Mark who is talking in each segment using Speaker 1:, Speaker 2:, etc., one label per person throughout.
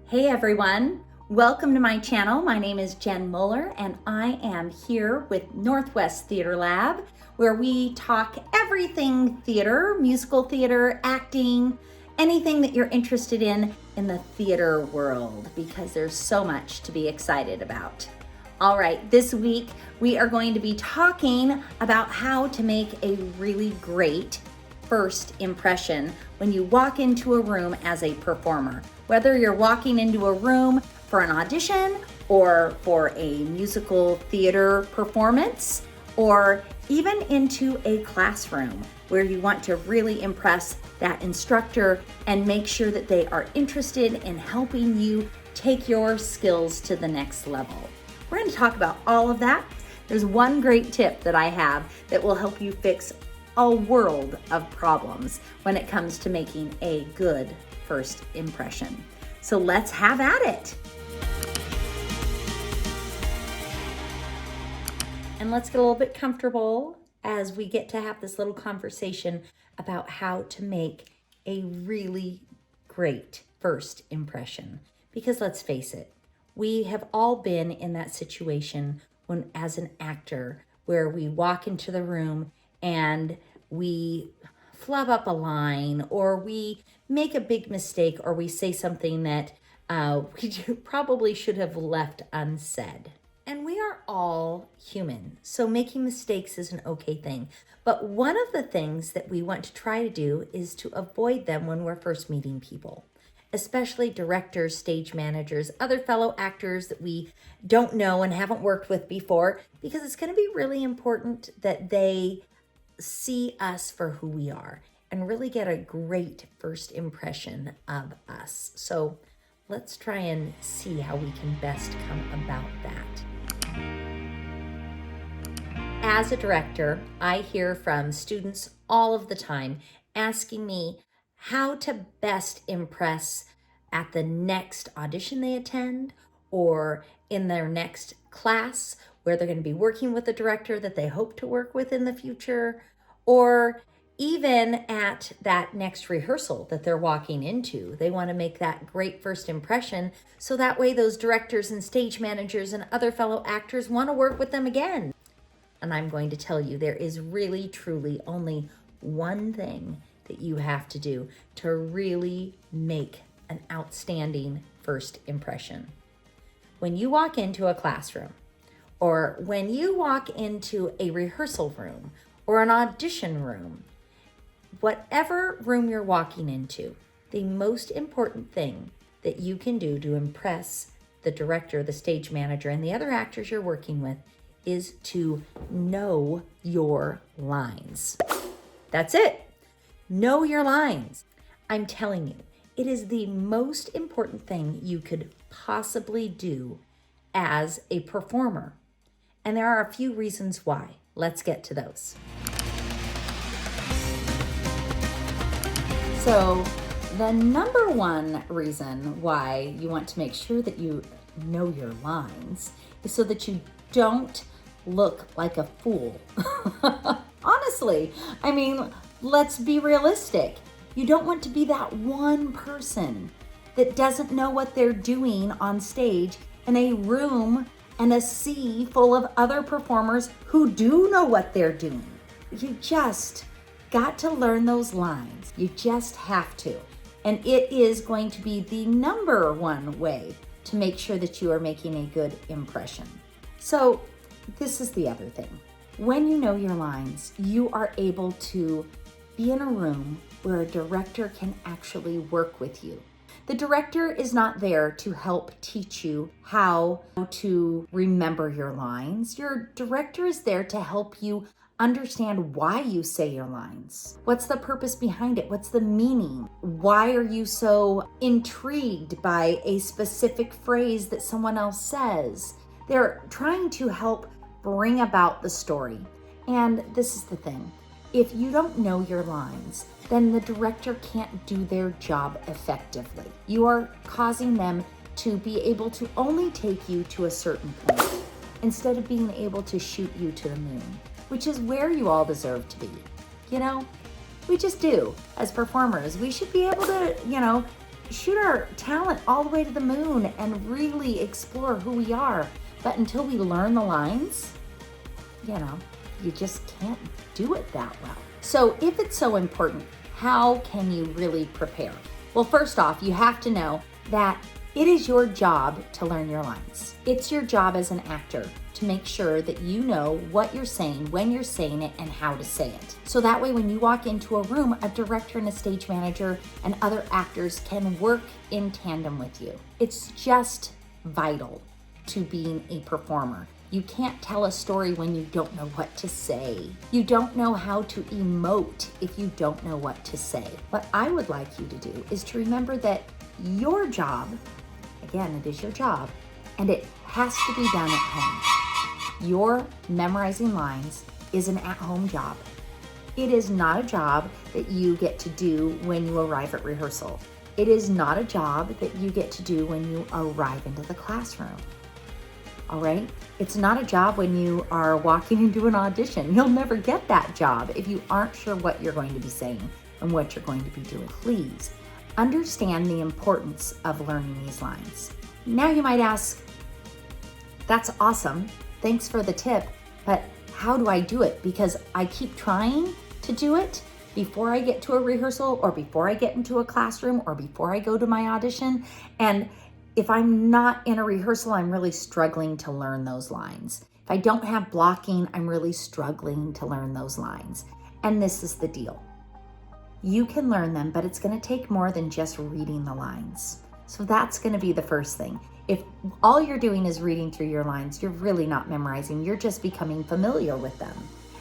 Speaker 1: Hey everyone, welcome to my channel. My name is Jen Muller and I am here with Northwest Theater Lab, where we talk everything theater, musical theater, acting, anything that you're interested in the theater world, because there's so much to be excited about. All right, this week we are going to be talking about how to make a really great first impression when you walk into a room as a performer. Whether you're walking into a room for an audition or for a musical theater performance, or even into a classroom where you want to really impress that instructor and make sure that they are interested in helping you take your skills to the next level. We're going to talk about all of that. There's one great tip that I have that will help you fix a world of problems when it comes to making a good first impression. So let's have at it. And let's get a little bit comfortable as we get to have this little conversation about how to make a really great first impression. Because let's face it, we have all been in that situation when, as an actor, where we walk into the room and we flub up a line, or we make a big mistake, or we say something that we probably should have left unsaid. And we are all human, so making mistakes is an okay thing. But one of the things that we want to try to do is to avoid them when we're first meeting people, especially directors, stage managers, other fellow actors that we don't know and haven't worked with before, because it's going to be really important that they see us for who we are and really get a great first impression of us. So let's try and see how we can best come about that. As a director, I hear from students all of the time asking me how to best impress at the next audition they attend, or in their next class where they're going to be working with a director that they hope to work with in the future, or even at that next rehearsal that they're walking into. They want to make that great first impression so that way those directors and stage managers and other fellow actors want to work with them again. And I'm going to tell you, there is really, truly only one thing that you have to do to really make an outstanding first impression. When you walk into a classroom, or when you walk into a rehearsal room or an audition room, whatever room you're walking into, the most important thing that you can do to impress the director, the stage manager, and the other actors you're working with is to know your lines. That's it. Know your lines. I'm telling you, it is the most important thing you could possibly do as a performer. And there are a few reasons why. Let's get to those. So the number one reason why you want to make sure that you know your lines is so that you don't look like a fool. Honestly, I mean, let's be realistic. You don't want to be that one person that doesn't know what they're doing on stage in a room and a sea full of other performers who do know what they're doing. You just got to learn those lines. You just have to. And it is going to be the number one way to make sure that you are making a good impression. So this is the other thing. When you know your lines, you are able to be in a room where a director can actually work with you. The director is not there to help teach you how to remember your lines. Your director is there to help you understand why you say your lines. What's the purpose behind it? What's the meaning? Why are you so intrigued by a specific phrase that someone else says? They're trying to help bring about the story. And this is the thing. If you don't know your lines, then the director can't do their job effectively. You are causing them to be able to only take you to a certain point instead of being able to shoot you to the moon, which is where you all deserve to be. You know, we just do. As performers, we should be able to, shoot our talent all the way to the moon and really explore who we are. But until we learn the lines, you just can't do it that well. So if it's so important, how can you really prepare? Well, first off, you have to know that it is your job to learn your lines. It's your job as an actor to make sure that you know what you're saying, when you're saying it, and how to say it. So that way, when you walk into a room, a director and a stage manager and other actors can work in tandem with you. It's just vital to being a performer. You can't tell a story when you don't know what to say. You don't know how to emote if you don't know what to say. What I would like you to do is to remember that your job, again, it is your job, and it has to be done at home. Your memorizing lines is an at-home job. It is not a job that you get to do when you arrive at rehearsal. It is not a job that you get to do when you arrive into the classroom. All right? It's not a job when you are walking into an audition. You'll never get that job if you aren't sure what you're going to be saying and what you're going to be doing. Please understand the importance of learning these lines. Now you might ask, that's awesome. Thanks for the tip, but how do I do it? Because I keep trying to do it before I get to a rehearsal or before I get into a classroom or before I go to my audition. And if I'm not in a rehearsal, I'm really struggling to learn those lines. If I don't have blocking, I'm really struggling to learn those lines. And this is the deal. You can learn them, but it's going to take more than just reading the lines. So that's going to be the first thing. If all you're doing is reading through your lines, you're really not memorizing. You're just becoming familiar with them.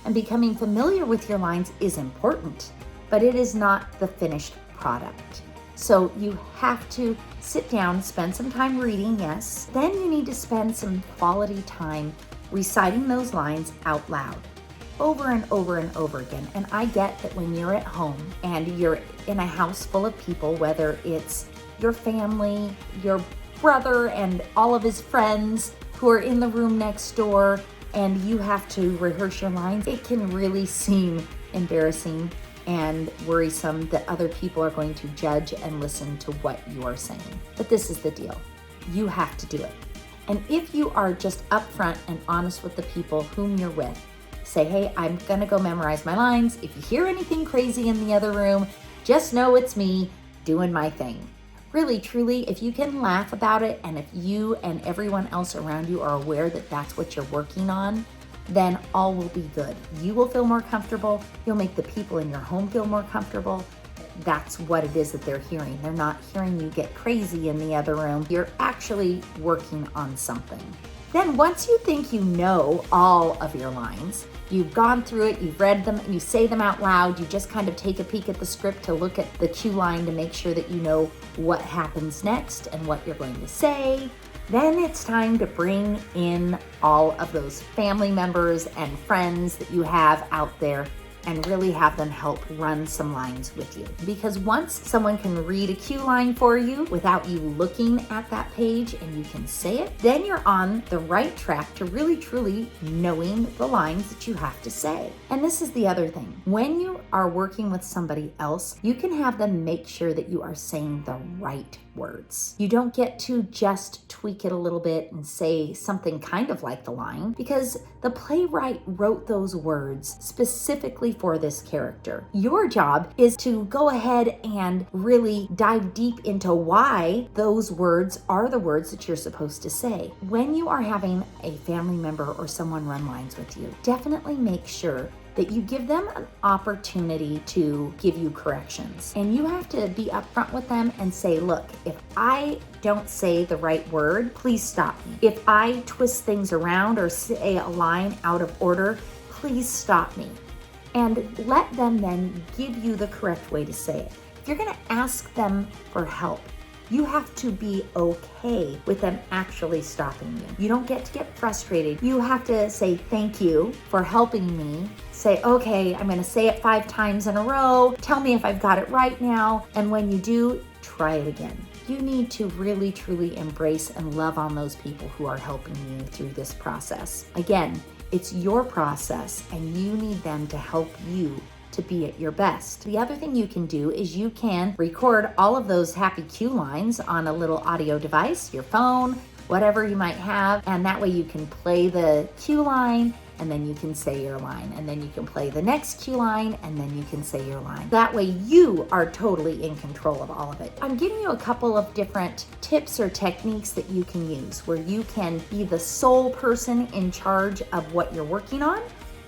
Speaker 1: And becoming familiar with your lines is important, but it is not the finished product. So you have to sit down, spend some time reading, yes. Then you need to spend some quality time reciting those lines out loud over and over and over again. And I get that when you're at home and you're in a house full of people, whether it's your family, your brother and all of his friends who are in the room next door, and you have to rehearse your lines, it can really seem embarrassing and worrisome that other people are going to judge and listen to what you are saying. But this is the deal. You have to do it. And if you are just upfront and honest with the people whom you're with, say, hey, I'm gonna go memorize my lines. If you hear anything crazy in the other room, just know it's me doing my thing. Really, truly, if you can laugh about it, and if you and everyone else around you are aware that that's what you're working on, then all will be good. You will feel more comfortable. You'll make the people in your home feel more comfortable. That's what it is that they're hearing. They're not hearing you get crazy in the other room. You're actually working on something. Then once you think you know all of your lines, you've gone through it, you've read them, and you say them out loud, you just kind of take a peek at the script to look at the cue line to make sure that you know what happens next and what you're going to say. Then it's time to bring in all of those family members and friends that you have out there and really have them help run some lines with you. Because once someone can read a cue line for you without you looking at that page and you can say it, then you're on the right track to really truly knowing the lines that you have to say. And this is the other thing. When you are working with somebody else, you can have them make sure that you are saying the right words. You don't get to just tweak it a little bit and say something kind of like the line, because the playwright wrote those words specifically for this character. Your job is to go ahead and really dive deep into why those words are the words that you're supposed to say. When you are having a family member or someone run lines with you, definitely make sure that you give them an opportunity to give you corrections. And you have to be upfront with them and say, look, if I don't say the right word, please stop me. If I twist things around or say a line out of order, please stop me. And let them then give you the correct way to say it. If you're gonna ask them for help, you have to be okay with them actually stopping you. You don't get to get frustrated. You have to say, thank you for helping me. Say, okay, I'm gonna say it 5 times in a row. Tell me if I've got it right now. And when you do, try it again. You need to really, truly embrace and love on those people who are helping you through this process. Again, it's your process and you need them to help you to be at your best. The other thing you can do is you can record all of those happy cue lines on a little audio device, your phone, whatever you might have, and that way you can play the cue line and then you can say your line, and then you can play the next cue line and then you can say your line. That way you are totally in control of all of it. I'm giving you a couple of different tips or techniques that you can use where you can be the sole person in charge of what you're working on,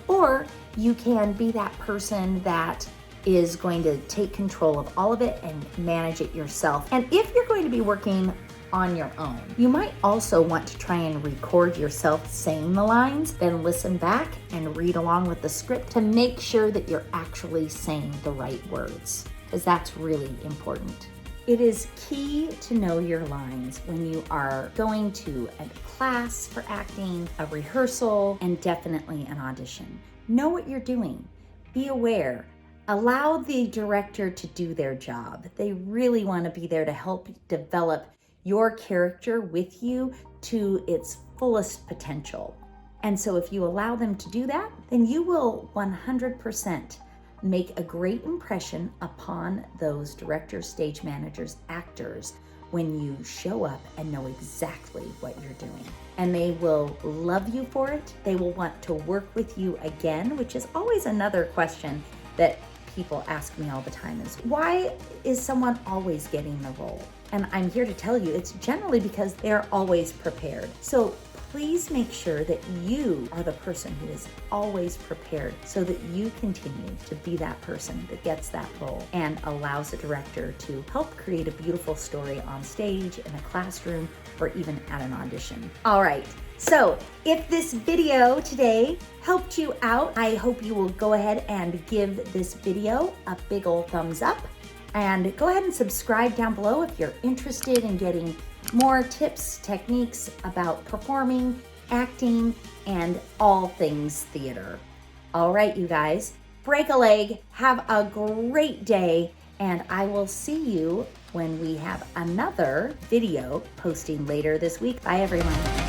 Speaker 1: or you can be that person that is going to take control of all of it and manage it yourself. And if you're going to be working on your own, you might also want to try and record yourself saying the lines, then listen back and read along with the script to make sure that you're actually saying the right words, because that's really important. It is key to know your lines when you are going to a class for acting, a rehearsal, and definitely an audition. Know what you're doing. Be aware. Allow the director to do their job. They really want to be there to help develop your character with you to its fullest potential. And so if you allow them to do that, then you will 100% make a great impression upon those directors, stage managers, actors when you show up and know exactly what you're doing. And they will love you for it. They will want to work with you again, which is always another question that people ask me all the time is, why is someone always getting the role? And I'm here to tell you, it's generally because they're always prepared. So please make sure that you are the person who is always prepared so that you continue to be that person that gets that role and allows the director to help create a beautiful story on stage, in a classroom, or even at an audition. All right. So if this video today helped you out, I hope you will go ahead and give this video a big old thumbs up, and go ahead and subscribe down below if you're interested in getting more tips, techniques about performing, acting, and all things theater. All right, you guys, break a leg, have a great day, and I will see you when we have another video posting later this week. Bye, everyone.